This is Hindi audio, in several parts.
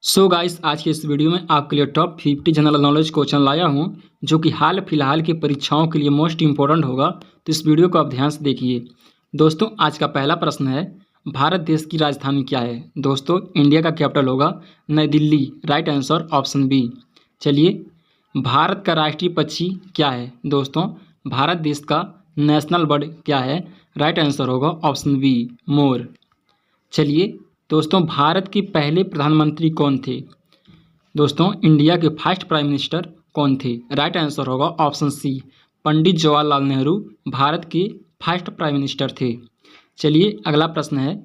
सो गाइस, आज के इस वीडियो में आपके लिए टॉप 50 जनरल नॉलेज क्वेश्चन लाया हूं जो कि हाल फिलहाल की परीक्षाओं के लिए मोस्ट इंपॉर्टेंट होगा। तो इस वीडियो को आप ध्यान से देखिए। दोस्तों, आज का पहला प्रश्न है, भारत देश की राजधानी क्या है? दोस्तों, इंडिया का कैपिटल होगा New Delhi. Right answer option B. चलिए, भारत का राष्ट्रीय पक्षी क्या है? दोस्तों, भारत देश का नेशनल बर्ड क्या है? राइट आंसर होगा ऑप्शन बी, मोर। चलिए दोस्तों, भारत के पहले प्रधानमंत्री कौन थे? दोस्तों, इंडिया के फर्स्ट प्राइम मिनिस्टर कौन थे? राइट आंसर होगा ऑप्शन सी, पंडित जवाहरलाल नेहरू भारत के फर्स्ट प्राइम मिनिस्टर थे। चलिए, अगला प्रश्न है,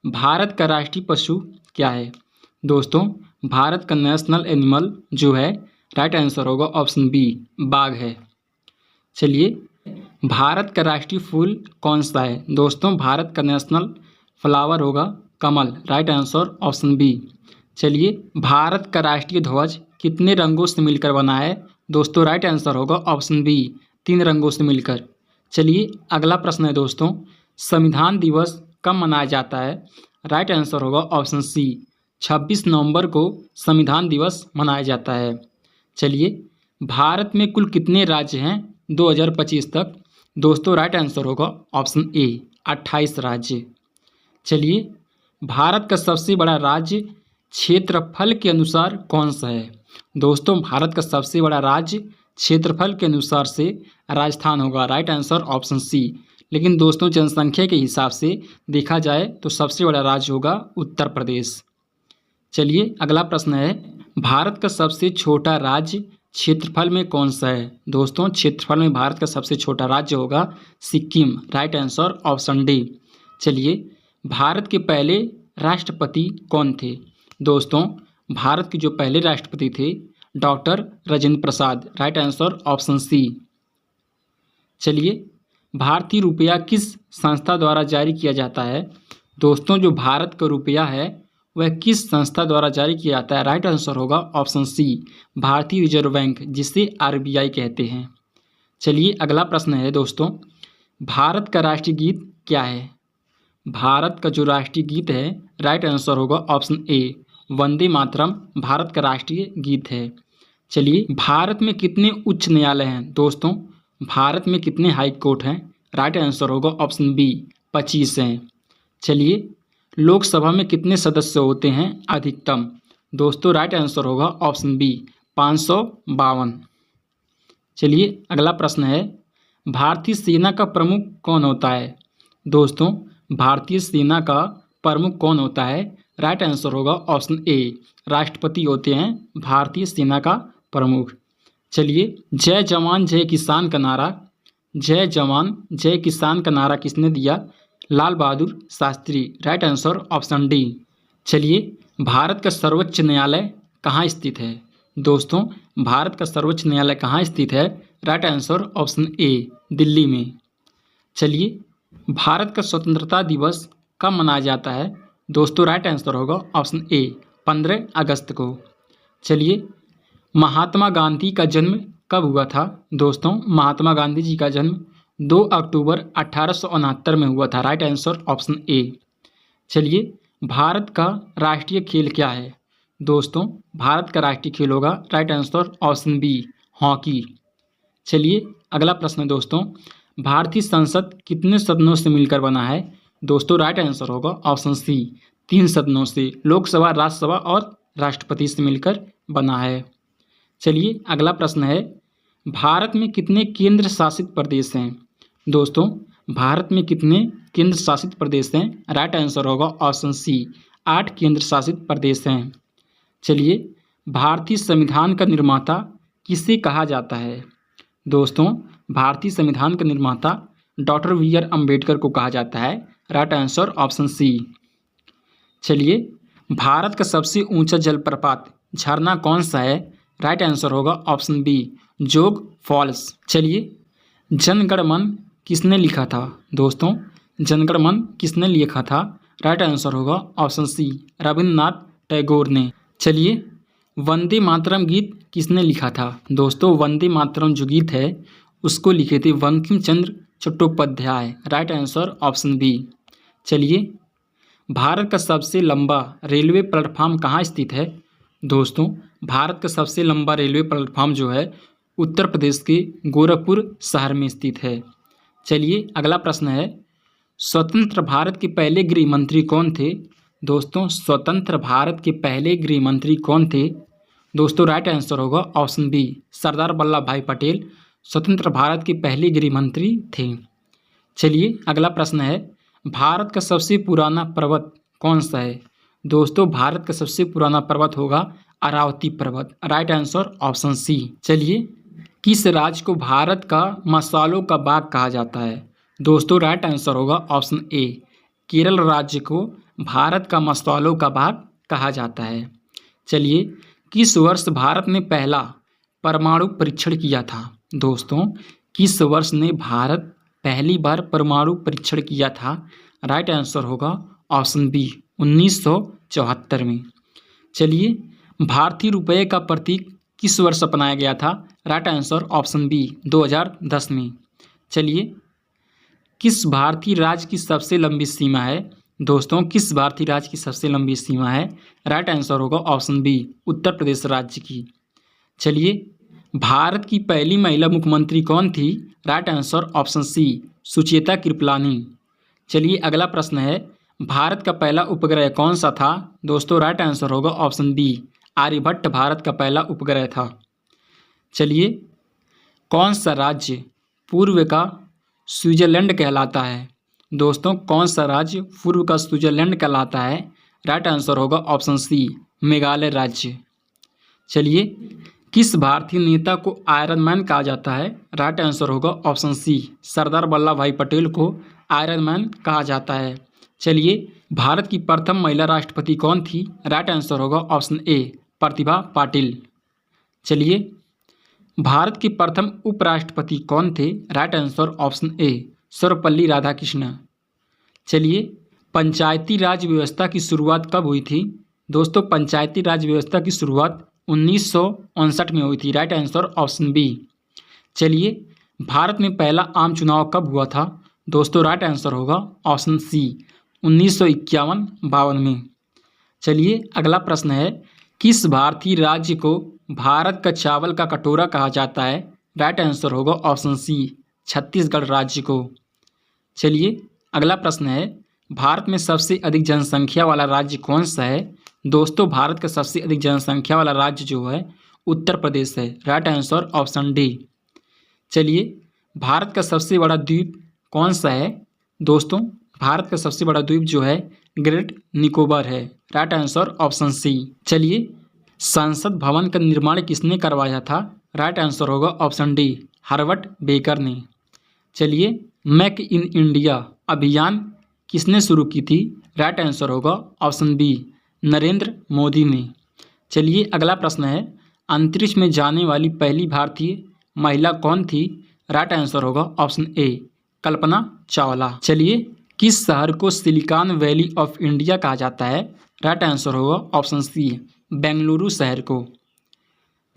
भारत का राष्ट्रीय पशु क्या है? दोस्तों, भारत का नेशनल एनिमल जो है, राइट आंसर होगा ऑप्शन बी, बाघ है। चलिए, भारत का राष्ट्रीय फूल कौन सा है? दोस्तों, भारत का नेशनल फ्लावर होगा कमल। Right answer option B. चलिए, भारत का राष्ट्रीय ध्वज कितने रंगों से मिलकर बना है? दोस्तों, राइट आंसर होगा ऑप्शन बी, 3 रंगों से मिलकर। चलिए, अगला प्रश्न है दोस्तों, संविधान दिवस कब मनाया जाता है? राइट आंसर होगा ऑप्शन सी, 26 नवंबर को संविधान दिवस मनाया जाता है। चलिए, भारत में कुल कितने राज्य हैं 2025 तक? दोस्तों, राइट आंसर होगा ऑप्शन ए, 28 राज्य। चलिए, भारत का सबसे बड़ा राज्य क्षेत्रफल के अनुसार कौन सा है? दोस्तों, भारत का सबसे बड़ा राज्य क्षेत्रफल के अनुसार से राजस्थान होगा। Right answer option C. लेकिन दोस्तों, जनसंख्या के हिसाब से देखा जाए तो सबसे बड़ा राज्य होगा उत्तर प्रदेश। चलिए, अगला प्रश्न है, भारत का सबसे छोटा राज्य क्षेत्रफल में कौन सा है? दोस्तों, क्षेत्रफल में भारत का सबसे छोटा राज्य होगा Sikkim. Right answer option D. चलिए, भारत के पहले राष्ट्रपति कौन थे? दोस्तों, भारत के जो पहले राष्ट्रपति थे doctor Rajendra Prasad. Right answer option C. चलिए, भारतीय रुपया किस संस्था द्वारा जारी किया जाता है? दोस्तों, जो भारत का रुपया है वह किस संस्था द्वारा जारी किया जाता है? राइट आंसर होगा ऑप्शन सी, भारतीय रिजर्व बैंक, जिसे आरबीआई कहते हैं। चलिए, अगला प्रश्न है दोस्तों, भारत का राष्ट्रीय गीत क्या है? भारत का जो राष्ट्रीय गीत है, राइट आंसर होगा ऑप्शन ए, वंदे मातरम भारत का राष्ट्रीय गीत है। चलिए, भारत में कितने उच्च न्यायालय हैं? दोस्तों, भारत में कितने हाई कोर्ट हैं? राइट आंसर होगा ऑप्शन बी, 25 हैं। चलिए, लोकसभा में कितने सदस्य होते हैं अधिकतम? दोस्तों, राइट आंसर होगा ऑप्शन बी, 552। चलिए, अगला प्रश्न है, भारतीय सेना का प्रमुख कौन होता है? दोस्तों, भारतीय सेना का प्रमुख कौन होता है? राइट आंसर होगा ऑप्शन ए, राष्ट्रपति होते हैं भारतीय सेना का प्रमुख। चलिए, जय जवान जय किसान का नारा, जय जवान जय किसान का नारा किसने दिया? Lal Bahadur Shastri. Right answer option D. चलिए, भारत का सर्वोच्च न्यायालय कहाँ स्थित है? दोस्तों, भारत का सर्वोच्च न्यायालय कहाँ स्थित है? Right answer option A, Delhi में। चलिए, भारत का स्वतंत्रता दिवस कब मनाया जाता है? दोस्तों, राइट आंसर होगा ऑप्शन ए, 15 अगस्त को। चलिए, महात्मा गांधी का जन्म कब हुआ था? दोस्तों, महात्मा गांधी जी का जन्म 2 अक्टूबर 1869 में हुआ था। Right answer option A. चलिए, भारत का राष्ट्रीय खेल क्या है? दोस्तों, भारत का राष्ट्रीय खेल होगा, right answer option B, hockey. चलिए, अगला प्रश्न है दोस्तों, भारतीय संसद कितने सदनों से मिलकर बना है? दोस्तों, राइट आंसर होगा ऑप्शन सी, 3 सदनों से, लोकसभा, राज्यसभा और राष्ट्रपति से मिलकर बना है। चलिए, अगला प्रश्न है, भारत में कितने केंद्र शासित प्रदेश हैं? दोस्तों, भारत में कितने केंद्र शासित प्रदेश हैं? राइट आंसर होगा ऑप्शन सी, 8 केंद्र शासित प्रदेश हैं। चलिए, भारतीय संविधान का निर्माता किसे कहा जाता है? दोस्तों, भारतीय संविधान का निर्माता डॉक्टर बी आर अम्बेडकर को कहा जाता है। Right answer option C. चलिए, भारत का सबसे ऊंचा जलप्रपात झरना कौन सा है? राइट आंसर होगा ऑप्शन बी, जोग फॉल्स। चलिए, जनगण मन किसने लिखा था? दोस्तों, जनगण मन किसने लिखा था? राइट आंसर होगा ऑप्शन सी, रविन्द्रनाथ टैगोर ने। चलिए, वंदे मातरम गीत किसने लिखा था? दोस्तों, वंदे मातरम जो गीत है उसको लिखे थे Bankim Chandra Chattopadhyay. Right answer option B. चलिए, भारत का सबसे लंबा रेलवे प्लेटफार्म कहाँ स्थित है? दोस्तों भारत का सबसे लंबा रेलवे प्लेटफॉर्म जो है उत्तर प्रदेश के गोरखपुर शहर में स्थित है। चलिए अगला प्रश्न है, स्वतंत्र भारत के पहले गृह मंत्री कौन थे? दोस्तों स्वतंत्र भारत के पहले गृह मंत्री कौन थे? दोस्तों राइट आंसर होगा ऑप्शन बी, सरदार वल्लभ भाई पटेल स्वतंत्र भारत के पहले गृह मंत्री थे। चलिए अगला प्रश्न है, भारत का सबसे पुराना पर्वत कौन सा है? दोस्तों भारत का सबसे पुराना पर्वत होगा अरावती पर्वत, राइट आंसर ऑप्शन सी। चलिए किस राज्य को भारत का मसालों का बाग कहा जाता है? दोस्तों राइट आंसर होगा ऑप्शन ए, केरल राज्य को भारत का मसालों का बाग कहा जाता है। चलिए किस वर्ष भारत ने पहला परमाणु परीक्षण किया था? दोस्तों किस वर्ष ने भारत पहली बार परमाणु परीक्षण किया था? राइट आंसर होगा ऑप्शन बी, 1974 में। चलिए भारतीय रुपये का प्रतीक किस वर्ष अपनाया गया था? राइट आंसर ऑप्शन बी, 2010 में। चलिए किस भारतीय राज्य की सबसे लंबी सीमा है? दोस्तों किस भारतीय राज्य की सबसे लंबी सीमा है? राइट आंसर होगा ऑप्शन बी, उत्तर प्रदेश राज्य की। चलिए भारत की पहली महिला मुख्यमंत्री कौन थी? Right answer option C, Sucheta Kripalani. चलिए अगला प्रश्न है, भारत का पहला उपग्रह कौन सा था? दोस्तों राइट आंसर होगा ऑप्शन बी, आर्यभट्ट भारत का पहला उपग्रह था। चलिए कौन सा राज्य पूर्व का स्विट्जरलैंड कहलाता है? दोस्तों कौन सा राज्य पूर्व का स्विट्जरलैंड कहलाता है? राइट आंसर होगा ऑप्शन सी, मेघालय राज्य। चलिए किस भारतीय नेता को आयरन मैन कहा जाता है? राइट आंसर होगा ऑप्शन सी, सरदार वल्लभ भाई पटेल को आयरन मैन कहा जाता है। चलिए भारत की प्रथम महिला राष्ट्रपति कौन थी? राइट आंसर होगा ऑप्शन ए, प्रतिभा पाटिल। चलिए भारत के प्रथम उपराष्ट्रपति कौन थे? Right answer option A, Sarvepalli Radhakrishna. चलिए पंचायती राज व्यवस्था की शुरुआत कब हुई थी? दोस्तों पंचायती राज व्यवस्था की शुरुआत 1959 में हुई थी, राइट आंसर ऑप्शन बी। चलिए भारत में पहला आम चुनाव कब हुआ था? दोस्तों राइट आंसर होगा ऑप्शन सी, 1951-52 में। चलिए अगला प्रश्न है, किस भारतीय राज्य को भारत का चावल का कटोरा कहा जाता है? राइट आंसर होगा ऑप्शन सी, छत्तीसगढ़ राज्य को। चलिए अगला प्रश्न है, भारत में सबसे अधिक जनसंख्या वाला राज्य कौन सा है? दोस्तों भारत का सबसे अधिक जनसंख्या वाला राज्य जो है उत्तर प्रदेश है, राइट आंसर ऑप्शन डी। चलिए भारत का सबसे बड़ा द्वीप कौन सा है? दोस्तों भारत का सबसे बड़ा द्वीप जो है ग्रेट निकोबार है, राइट आंसर ऑप्शन सी। चलिए संसद भवन का निर्माण किसने करवाया था? राइट आंसर होगा ऑप्शन डी, हार्वर्ड बेकर ने। चलिए मेक इन इंडिया अभियान किसने शुरू की थी? राइट आंसर होगा ऑप्शन बी, नरेंद्र मोदी ने। चलिए अगला प्रश्न है, अंतरिक्ष में जाने वाली पहली भारतीय महिला कौन थी? राइट आंसर होगा ऑप्शन ए, कल्पना चावला। चलिए किस शहर को सिलिकॉन वैली ऑफ इंडिया कहा जाता है? राइट आंसर होगा ऑप्शन सी, बेंगलुरु शहर को।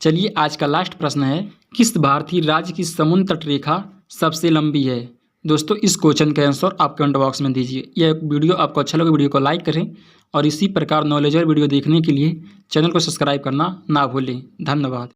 चलिए आज का लास्ट प्रश्न है, किस भारतीय राज्य की समुद्र तट रेखा सबसे लंबी है? दोस्तों इस क्वेश्चन का आंसर आप कमेंट बॉक्स में दीजिए। यह वीडियो आपको अच्छा लगे वीडियो को लाइक करें और इसी प्रकार नॉलेजेबल वीडियो देखने के लिए चैनल को सब्सक्राइब करना ना भूलें। धन्यवाद।